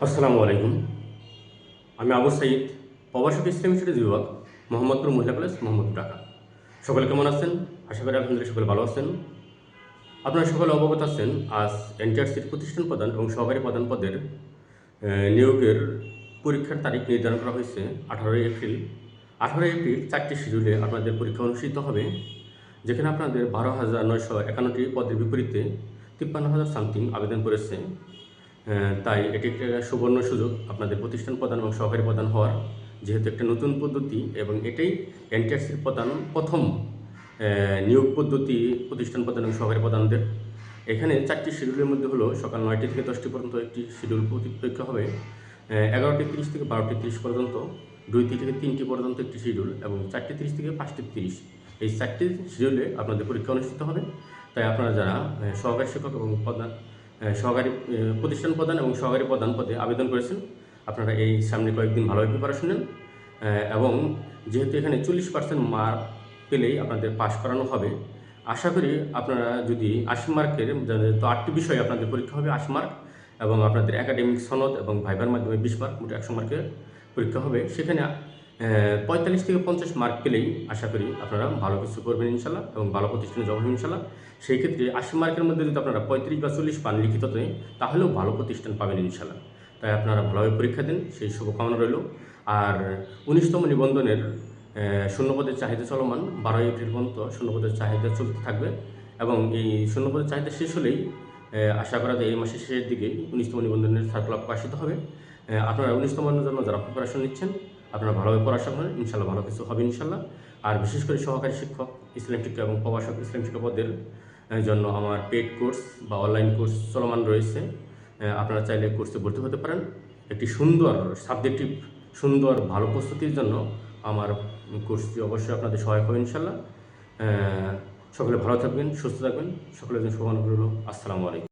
আসসালামু আলাইকুম। আমি আবু সাঈদ, প্রবাসী ইসলামী স্টাডিজ বিভাগ, মোহাম্মদপুর মহিলা কলেজ, মোহাম্মদপুর, ঢাকা। সকলে কেমন আছেন? আশা করি আলহামদুলিল্লাহ সকলে ভালো আছেন। আপনারা সকলে অবগত আছেন, আজ এনটিআরসির প্রতিষ্ঠান প্রধান এবং সহকারী প্রধান পদের নিয়োগের পরীক্ষার তারিখ নির্ধারণ করা হয়েছে 18 এপ্রিল। 18 এপ্রিল 4টি শিডিউলে আপনাদের পরীক্ষা অনুষ্ঠিত হবে, যেখানে আপনাদের 12,951টি পদের বিপরীতে 53,000 সামথিং আবেদন করেছে। তাই এটি একটা সুবর্ণ সুযোগ আপনাদের প্রতিষ্ঠান প্রধান এবং সহকারী প্রধান হওয়ার, যেহেতু একটা নতুন পদ্ধতি এবং এটাই এনটিআরসির প্রথম নিয়োগ পদ্ধতি প্রতিষ্ঠান প্রধান এবং সহকারী প্রধানদের। এখানে 4টি শিডিউলের মধ্যে হলো সকাল 9টি থেকে 10টি পর্যন্ত একটি শিডিউল পরীক্ষা হবে, 11টি 30 থেকে 12টি 30 পর্যন্ত, 2টি থেকে 3টি পর্যন্ত একটি শিডিউল এবং 4টি 30 থেকে 5টি 30। এই 4টি শিডিউলে আপনাদের পরীক্ষা অনুষ্ঠিত হবে। তাই আপনারা যারা সহকারী শিক্ষক এবং সহকারী প্রতিষ্ঠান প্রধান এবং সহকারী প্রধান পদে আবেদন করেছেন, আপনারা এই সামনে কয়েকদিন ভালোভাবে প্রিপারেশন নেন এবং যেহেতু এখানে 40% মার্ক পেলেই আপনাদের পাশ করানো হবে, আশা করি আপনারা যদি 80 মার্কের, তো 8টি বিষয়ে আপনাদের পরীক্ষা হবে 80 মার্ক এবং আপনাদের একাডেমিক সনদ এবং ভাইবার মাধ্যমে 20 মার্ক, মোট 100 মার্কের পরীক্ষা হবে। সেখানে 45 থেকে 50 মার্ক পেলেই আশা করি আপনারা ভালো কিছু করবেন ইনশাল্লাহ এবং ভালো প্রতিষ্ঠানে জব হবে ইনশাল্লাহ। সেই ক্ষেত্রে 80 মার্কের মধ্যে যদি আপনারা 35 বা 40 পান লিখিততে, তাহলেও ভালো প্রতিষ্ঠান পাবেন ইনশাল্লাহ। তাই আপনারা ভালোভাবে পরীক্ষা দিন, সেই শুভকামনা রইল। আর 19তম নিবন্ধনের শূন্যপদের চাহিদা চলমান, 12 এপ্রিল পর্যন্ত শূন্যপদের চাহিদা চলতে থাকবে এবং এই শূন্যপদের চাহিদা শেষ হলেই আশা করা যায় এই মাসের শেষের দিকে 19তম নিবন্ধনের সার্কুলার প্রকাশিত হবে। আপনারা 19তম জন্য যারা প্রিপারেশন নিচ্ছেন, আপনারা ভালোভাবে পড়াশোনা করেন, ইনশাল্লাহ ভালো কিছু হবে ইনশাল্লাহ। আর বিশেষ করে সহকারী শিক্ষক, ইসলাম শিক্ষক এবং প্রভাষক ইসলাম শিক্ষক পদের জন্য আমার পেড কোর্স বা অনলাইন কোর্স চলমান রয়েছে। আপনারা চাইলে কোর্সে ভর্তি হতে পারেন। একটি সুন্দর সাবজেক্টিভ, সুন্দর ভালো প্রস্তুতির জন্য আমার কোর্সটি অবশ্যই আপনাদের সহায়ক হবে ইনশাল্লাহ। সকলে ভালো থাকবেন, সুস্থ থাকবেন, সকলের জন্য শুভকামনা রইল। আসসালামু আলাইকুম।